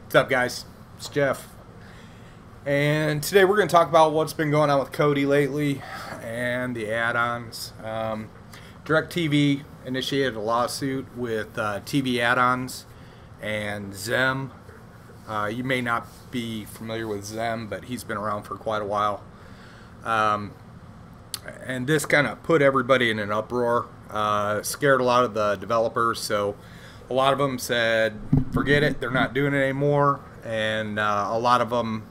What's up, guys? It's Jeff, and today we're going to talk about what's been going on with Kodi lately and the add-ons. DirecTV initiated a lawsuit with TV add-ons and Zem. You may not be familiar with Zem, but he's been around for quite a while. And this kind of put everybody in an uproar, scared a lot of the developers, so a lot of them said forget it, they're not doing it anymore, and a lot of them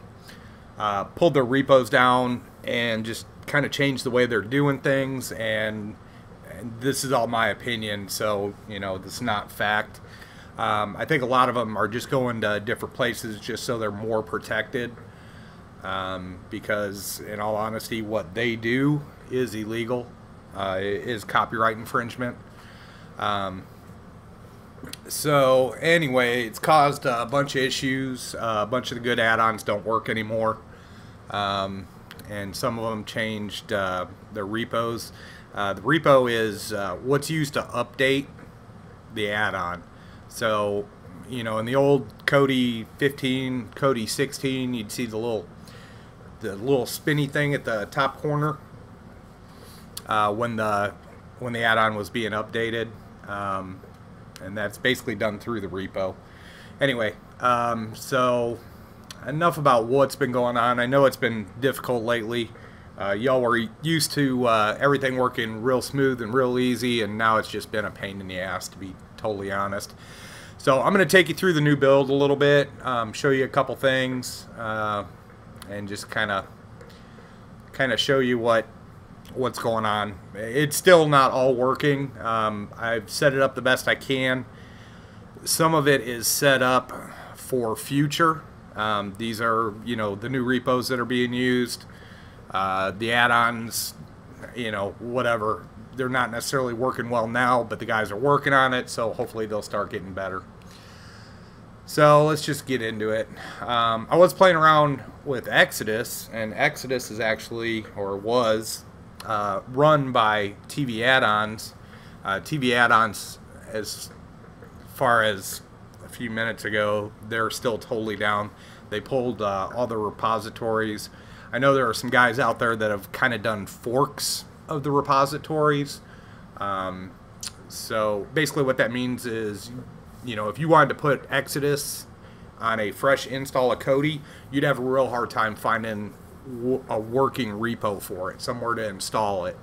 pulled their repos down and just kind of changed the way they're doing things. And this is all my opinion, so you know, this is not fact. I think a lot of them are just going to different places just so they're more protected, because in all honesty what they do is illegal. It is copyright infringement. So anyway, it's caused a bunch of issues. A bunch of the good add-ons don't work anymore, and some of them changed their repos. The repo is what's used to update the add-on. So, you know, in the old Kodi 15, Kodi 16, you'd see the little spinny thing at the top corner when the add-on was being updated. And that's basically done through the repo. Anyway, so enough about what's been going on. I know it's been difficult lately. Y'all were used to everything working real smooth and real easy, and now it's just been a pain in the ass, to be totally honest. So I'm going to take you through the new build a little bit, show you a couple things, and just kind of show you what's going on. It's still not all working. I've set it up the best I can. Some of it is set up for future. These are, you know, the new repos that are being used. The add-ons, you know, whatever. They're not necessarily working well now, but the guys are working on it, so hopefully they'll start getting better. So let's just get into it. I was playing around with Exodus, and Exodus is actually, or was, run by TV add-ons. TV add-ons, as far as a few minutes ago, they're still totally down. They pulled all the repositories. I know there are some guys out there that have kind of done forks of the repositories. So basically what that means is, you know, if you wanted to put Exodus on a fresh install of Kodi, you'd have a real hard time finding a working repo for it, somewhere to install it.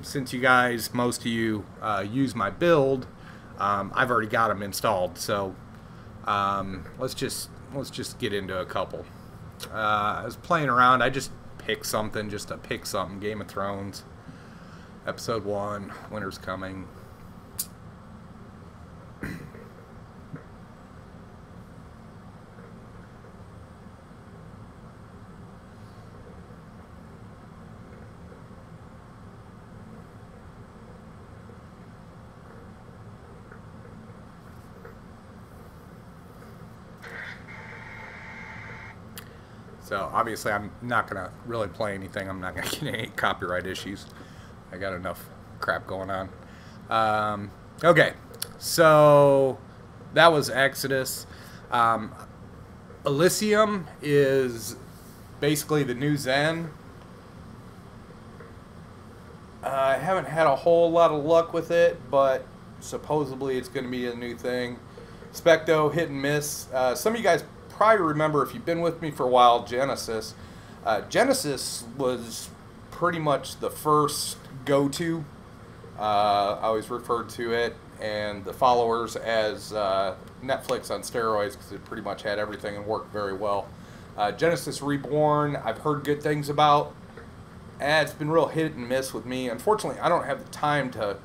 Since you guys, most of you use my build, I've already got them installed. So let's just get into a couple. I was playing around. I just picked something, just to pick something. Game of Thrones, episode 1. Winter's coming. So obviously I'm not going to really play anything. I'm not going to get any copyright issues. I got enough crap going on. Okay, so that was Exodus. Elysium is basically the new Zen. I haven't had a whole lot of luck with it, but supposedly it's going to be a new thing. Specto, hit and miss. Some of you guys probably remember, if you've been with me for a while, Genesis. Genesis was pretty much the first go-to. I always referred to it and the followers as Netflix on steroids, because it pretty much had everything and worked very well. Genesis Reborn, I've heard good things about. It's been real hit and miss with me. Unfortunately, I don't have the time to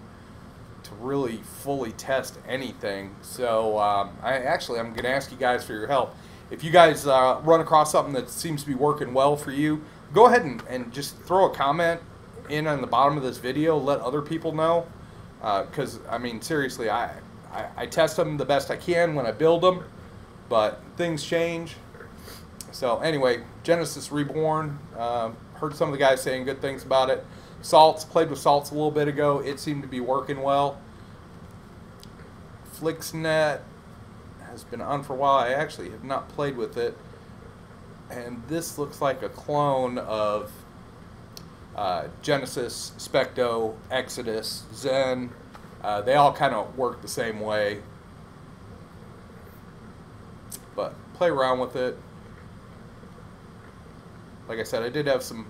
really fully test anything. So I'm going to ask you guys for your help. If you guys run across something that seems to be working well for you, go ahead and just throw a comment in on the bottom of this video. Let other people know. Because, I mean, seriously, I test them the best I can when I build them. But things change. So anyway, Genesis Reborn. Heard some of the guys saying good things about it. Salts, played with Salts a little bit ago. It seemed to be working well. Flixnet has been on for a while. I actually have not played with it. And this looks like a clone of Genesis, Specto, Exodus, Zen. They all kind of work the same way. But play around with it. Like I said, I did have some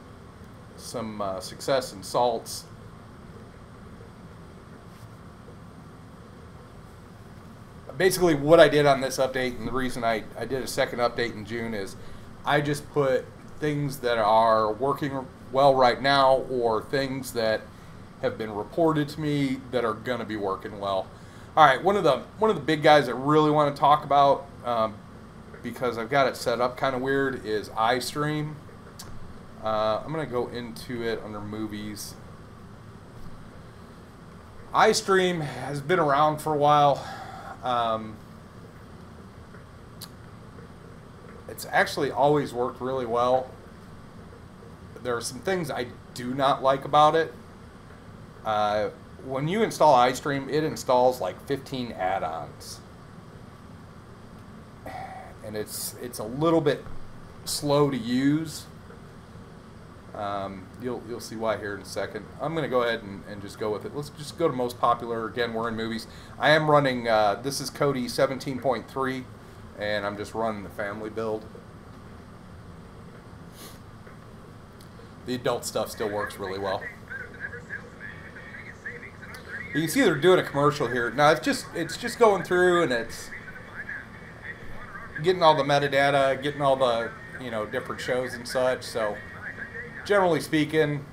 success in salts. Basically, what I did on this update, and the reason I did a second update in June, is I just put things that are working well right now, or things that have been reported to me that are going to be working well. All right, one of the big guys I really want to talk about, because I've got it set up kind of weird, is iStream. I'm going to go into it under movies. iStream has been around for a while. It's actually always worked really well. There are some things I do not like about it. When you install iStream, it installs like 15 add-ons. And it's a little bit slow to use. You'll see why here in a second. I'm going to go ahead and just go with it. Let's just go to most popular. Again, we're in movies. I am running, this is Kodi 17.3, and I'm just running the family build. The adult stuff still works really well. You can see they're doing a commercial here. Now it's just going through, and it's getting all the metadata, getting all the different shows and such. So generally speaking,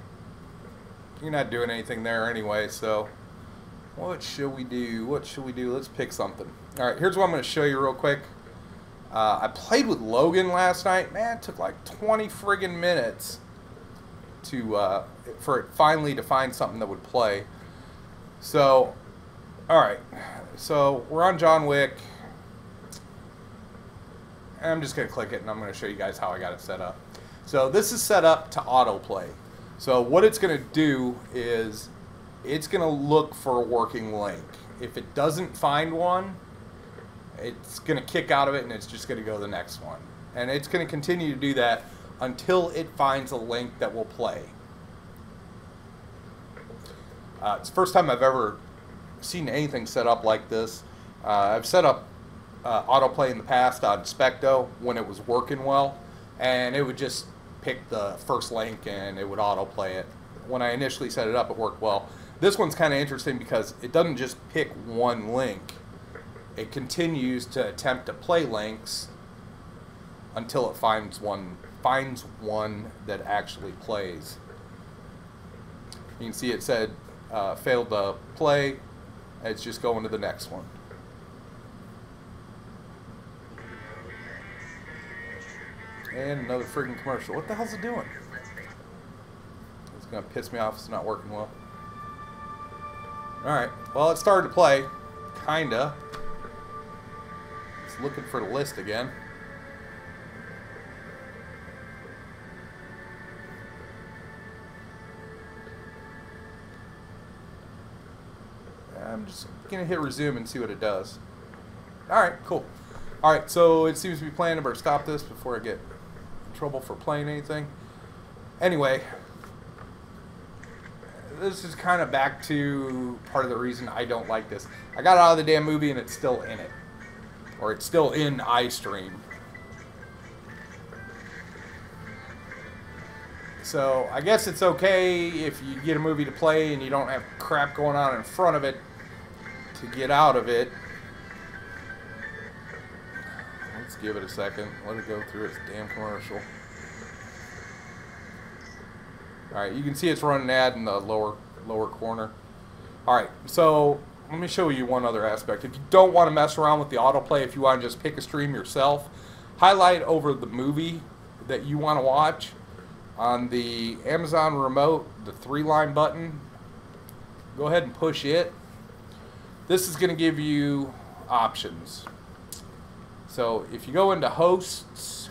you're not doing anything there anyway. So what should we do? What should we do? Let's pick something. All right, here's what I'm going to show you real quick. I played with Logan last night. Man, it took like 20 friggin' minutes for it finally to find something that would play. So, all right. So we're on John Wick. And I'm just going to click it, and I'm going to show you guys how I got it set up. So this is set up to autoplay. So what it's going to do is it's going to look for a working link. If it doesn't find one, it's going to kick out of it, and it's just going to go to the next one. And it's going to continue to do that until it finds a link that will play. It's the first time I've ever seen anything set up like this. I've set up autoplay in the past on Specto when it was working well, and it would just pick the first link and it would autoplay it. When I initially set it up, it worked well. This one's kind of interesting because it doesn't just pick one link. It continues to attempt to play links until it finds one that actually plays. You can see it said failed to play. It's just going to the next one. And another friggin' commercial. What the hell's it doing? It's gonna piss me off. It's not working well. Alright, well, it started to play. Kinda. It's looking for the list again. I'm just gonna hit resume and see what it does. Alright, cool. Alright, so it seems to be playing. I better stop this before I get in trouble for playing anything. Anyway, this is kind of back to part of the reason I don't like this. I got out of the damn movie and it's still in it. Or it's still in iStream. So I guess it's okay if you get a movie to play and you don't have crap going on in front of it to get out of it. Let's give it a second. Let it go through its damn commercial. Alright, you can see it's running an ad in the lower corner. Alright, so let me show you one other aspect. If you don't want to mess around with the autoplay, if you want to just pick a stream yourself, highlight over the movie that you want to watch. On the Amazon remote, the 3-line button, go ahead and push it. This is going to give you options. So if you go into hosts,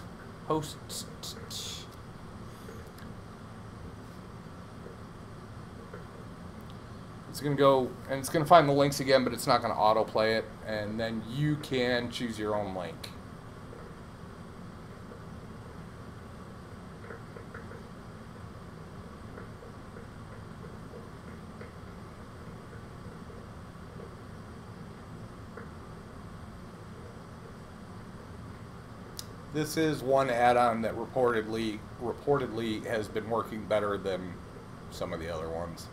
it's It's going to go, and it's going to find the links again, but it's not going to autoplay it. And then you can choose your own link. This is one add-on that reportedly has been working better than some of the other ones.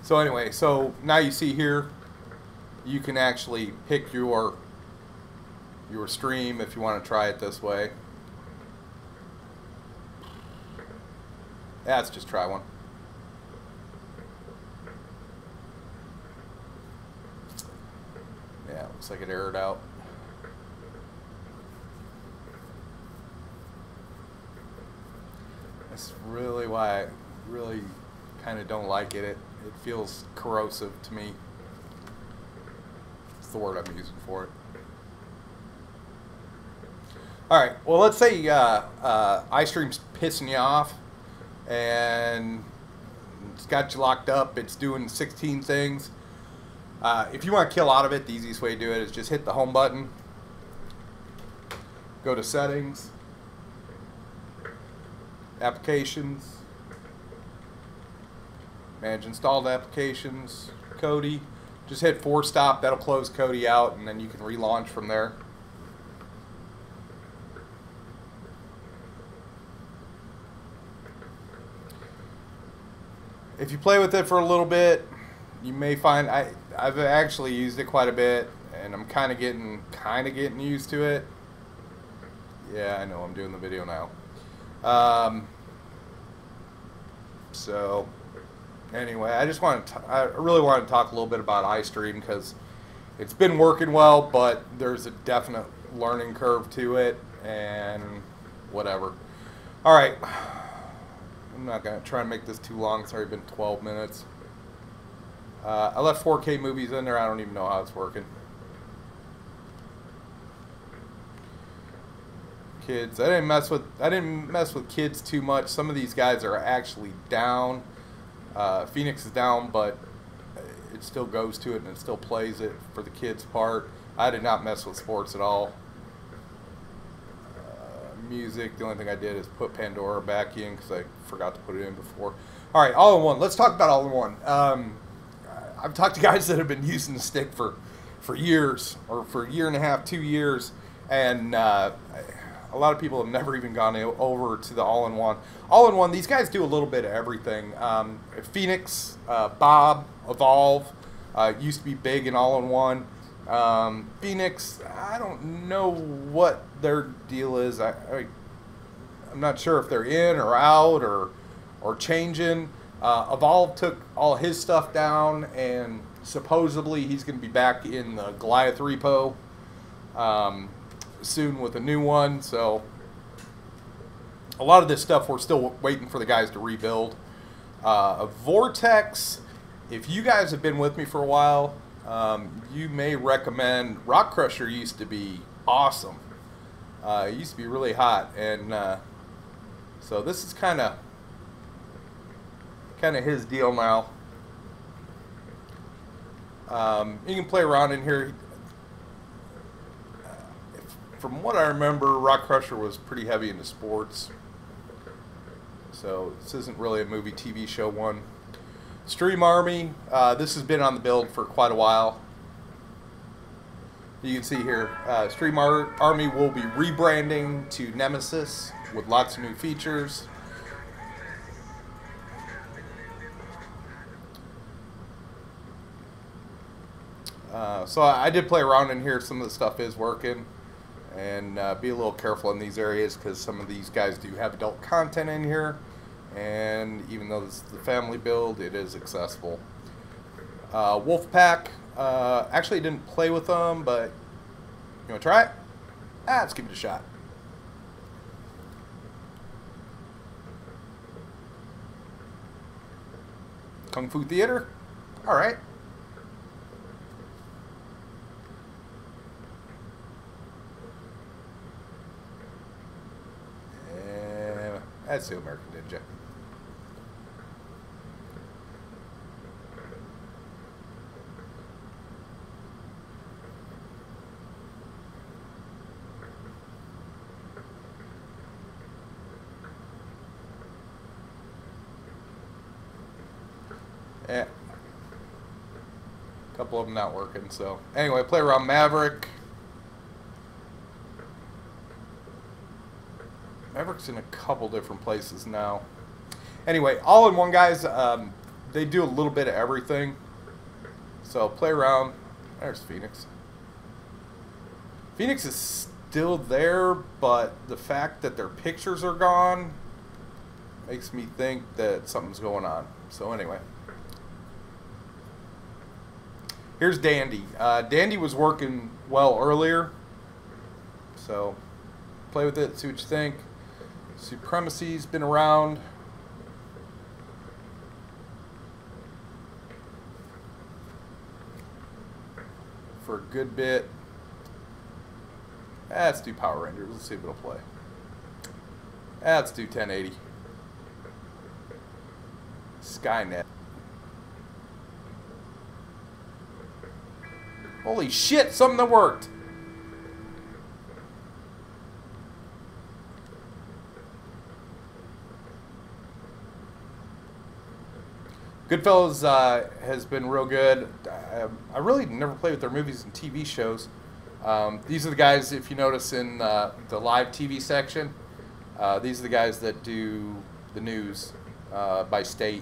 So anyway, so now you see here, you can actually pick your stream if you want to try it this way. Yeah, let's just try one. Yeah, looks like it errored out. That's really why I really kind of don't like it. It feels corrosive to me. It's the word I'm using for it. Alright, well, let's say iStream's pissing you off and it's got you locked up. It's doing 16 things. If you want to kill out of it, the easiest way to do it is just hit the home button, go to settings, applications, manage installed applications, Kodi. Just hit force stop, that'll close Kodi out, and then you can relaunch from there. If you play with it for a little bit, you may find I've actually used it quite a bit, and I'm kind of getting used to it. Yeah, I know, I'm doing the video now. So anyway, I really wanted to talk a little bit about iStream because it's been working well, but there's a definite learning curve to it, and whatever. All right, I'm not gonna try and make this too long. It's already been 12 minutes. I left 4K movies in there. I don't even know how it's working. Kids, I didn't mess with kids too much. Some of these guys are actually down. Phoenix is down, but it still goes to it and it still plays it for the kids' part. I did not mess with sports at all. Music, the only thing I did is put Pandora back in because I forgot to put it in before. All right, all-in-one. Let's talk about all-in-one. I've talked to guys that have been using the stick for years, or for a year and a half, 2 years, and a lot of people have never even gone over to the all-in-one. All-in-one, these guys do a little bit of everything. Phoenix, Bob, Evolve, used to be big in all-in-one. Phoenix, I don't know what their deal is. I'm not sure if they're in or out or changing. Evolve took all his stuff down, and supposedly he's going to be back in the Goliath repo soon with a new one. So a lot of this stuff we're still waiting for the guys to rebuild. Vortex, if you guys have been with me for a while, you may recommend. Rock Crusher used to be awesome. It used to be really hot, and so this is kind of his deal now. You can play around in here. From what I remember, Rock Crusher was pretty heavy into sports, so this isn't really a movie TV show one. Stream Army, this has been on the build for quite a while. You can see here, Stream Army will be rebranding to Nemesis with lots of new features. So I did play around in here. Some of the stuff is working, and be a little careful in these areas because some of these guys do have adult content in here, and even though this is the family build, it is accessible. Wolfpack, actually didn't play with them, but you want to try it? Let's give it a shot. Kung Fu Theater? Alright. That's the American Ninja. Yeah. A couple of them not working, so. Anyway, play around Maverick. Maverick's in a couple different places now. Anyway, all in one, guys. They do a little bit of everything. So play around. There's Phoenix. Phoenix is still there, but the fact that their pictures are gone makes me think that something's going on. So anyway. Here's Dandy. Dandy was working well earlier. So play with it, see what you think. Supremacy's been around. For a good bit. Let's do Power Rangers. Let's see if it'll play. Let's do 1080. Skynet. Holy shit, something that worked. Goodfellas has been real good. I really never played with their movies and TV shows. These are the guys, if you notice in the live TV section, these are the guys that do the news by state,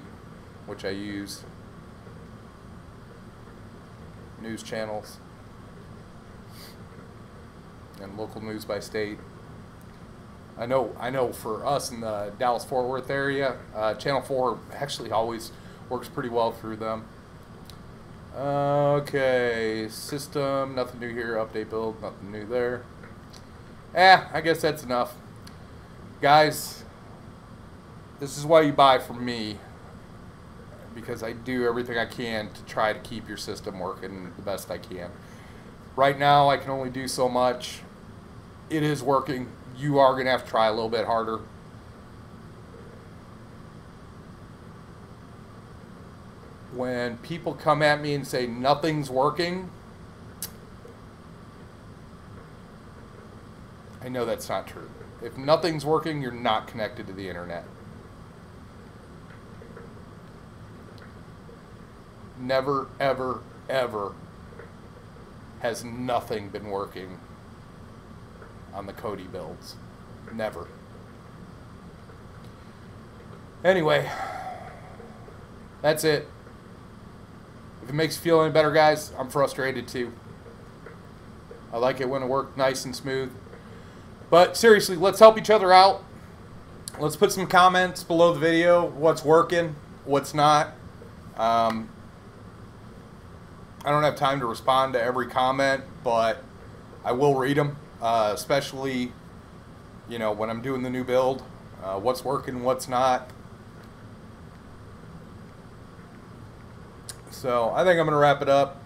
which I use. News channels and local news by state. I know for us in the Dallas-Fort Worth area, Channel 4 actually always works pretty well through them. Okay, system, nothing new here. Update build, nothing new there. I guess that's enough. Guys, this is why you buy from me, because I do everything I can to try to keep your system working the best I can. Right now, I can only do so much. It is working. You are going to have to try a little bit harder. When people come at me and say nothing's working, I know that's not true. If nothing's working, you're not connected to the internet. Never, ever, ever has nothing been working on the Kodi builds. Never. Anyway, that's it. If it makes you feel any better, guys, I'm frustrated too. I like it when it works nice and smooth. But seriously, let's help each other out. Let's put some comments below the video. What's working, what's not. I don't have time to respond to every comment, but I will read them, especially, you know, when I'm doing the new build. What's working, what's not. So I think I'm going to wrap it up.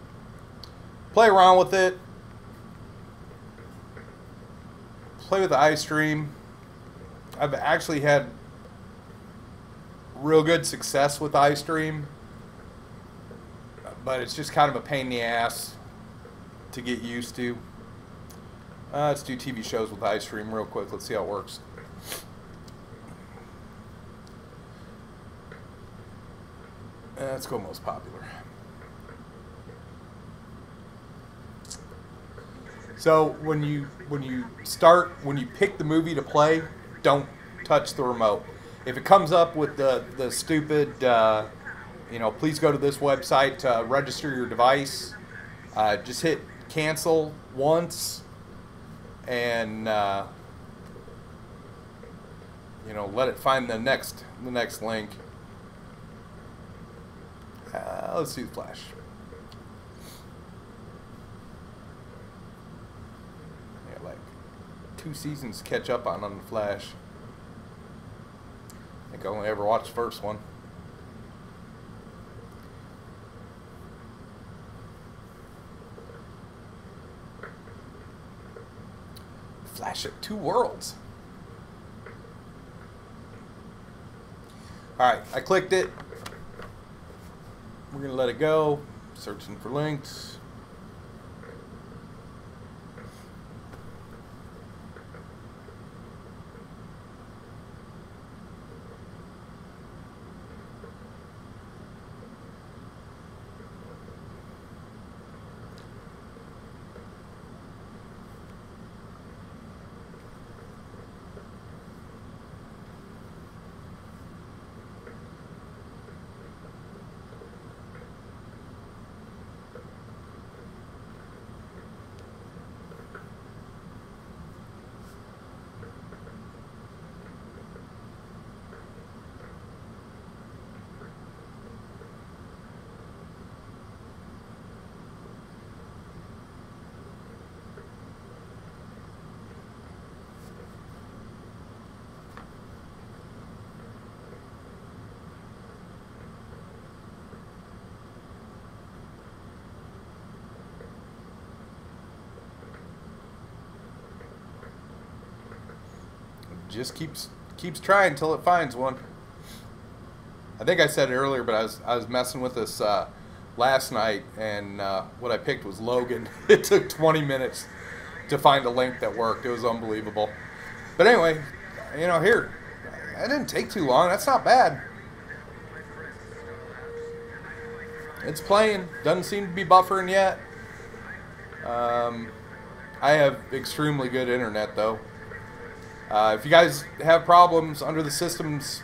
Play around with it. Play with the iStream. I've actually had real good success with iStream, but it's just kind of a pain in the ass to get used to. Let's do TV shows with iStream real quick. Let's see how it works. Let's go most popular. So when you pick the movie to play, don't touch the remote. If it comes up with the stupid, you know, please go to this website to register your device, just hit cancel once, and you know, let it find the next link. Let's do the Flash. Yeah, like 2 seasons to catch up on the Flash. I think I only ever watched the first one. Flash at 2 worlds. Alright, I clicked it. We're going to let it go. Searching for links. Just keeps trying until it finds one. I think I said it earlier, but I was messing with this last night, and what I picked was Logan. It took 20 minutes to find a link that worked. It was unbelievable. But anyway, you know, here, that didn't take too long. That's not bad. It's playing. Doesn't seem to be buffering yet. I have extremely good internet though. If you guys have problems under the systems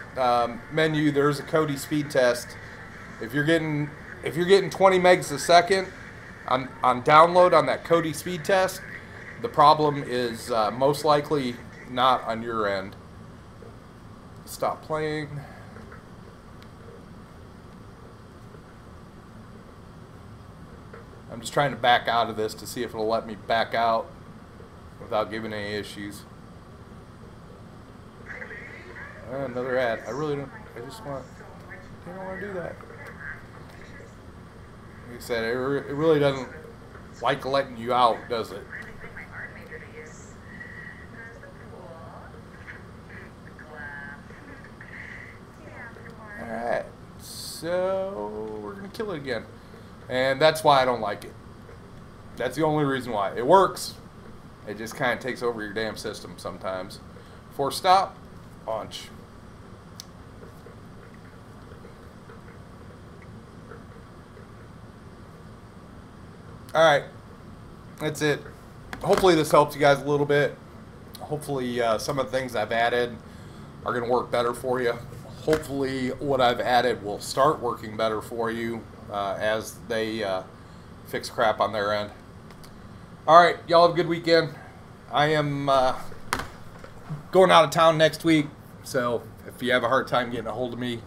menu, there's a Kodi speed test. If you're getting 20 megs a second on download on that Kodi speed test, the problem is most likely not on your end. Stop playing. I'm just trying to back out of this to see if it'll let me back out without giving any issues. Another ad. I really don't. I don't want to do that. Like I said, it really doesn't like letting you out, does it? Alright, so we're going to kill it again. And that's why I don't like it. That's the only reason why. It works. It just kind of takes over your damn system sometimes. For stop, launch. Alright, that's it. Hopefully this helps you guys a little bit. Hopefully some of the things I've added are going to work better for you. Hopefully what I've added will start working better for you as they fix crap on their end. Alright, y'all have a good weekend. I am going out of town next week, so if you have a hard time getting a hold of me,